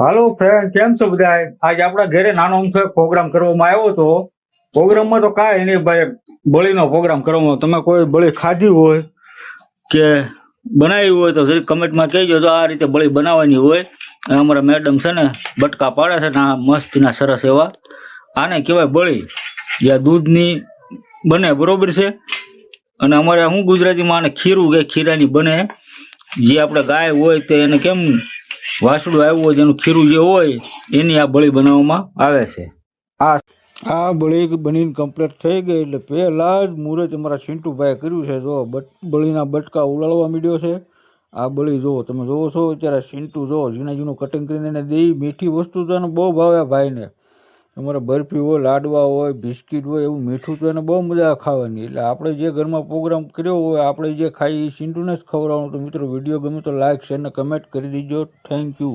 હાલો friend, કેમ છો બધા? આજે આપણા ઘરે નાનો અમથો એક પ્રોગ્રામ કરવામાં આવ્યો હતો. પ્રોગ્રામમાં તો કાંઈ નહીં ભાઈ, બળીનો પ્રોગ્રામ કરવામાં. તમે કોઈ બળી ખાધી હોય કે બનાવી હોય તો જરી કમેન્ટમાં કહેજો. તો આ રીતે બળી બનાવવાની હોય. અને અમારા મેડમ છે ને બટકા પાડે છે ને આ મસ્તીના સરસ એવા. આને કહેવાય બળી, જે દૂધની બને, બરોબર છે. અને અમારે શું ગુજરાતીમાં આને ખીરું કે ખીરાની બને. જે આપણે ગાય હોય તો એને કેમ વાસડું આવ્યું હોય જેનું ખીરું જે હોય એની આ બળી બનાવવામાં આવે છે. આ બળી બનીને કમ્પ્લીટ થઈ ગઈ એટલે પહેલા જ મુહૂર્ત અમારા ચિંટુભાઈએ કર્યું છે. જો બળીના બટકા ઉલાળવા માંડ્યો છે. આ બળી જુઓ, તમે જોવો છો અત્યારે ચિંટુ જુઓ ઝીણા ઝીણું કટિંગ કરીને એને દઈ. મીઠી વસ્તુ તો એને બહુ ભાવે ભાઈને. તમારે બરફી હોય, લાડવા હોય, બિસ્કિટ હોય, એવું મીઠું તો એને બહુ મજા આવે ખાવાની. એટલે આપણે જે ઘરમાં પ્રોગ્રામ કર્યો હોય આપણે જે ખાઈ એ ચિંટુને જ ખવડાવવાનું. તો મિત્રો વિડીયો ગમે તો લાઈક, શેર ને કમેન્ટ કરી દીજો. Thank you.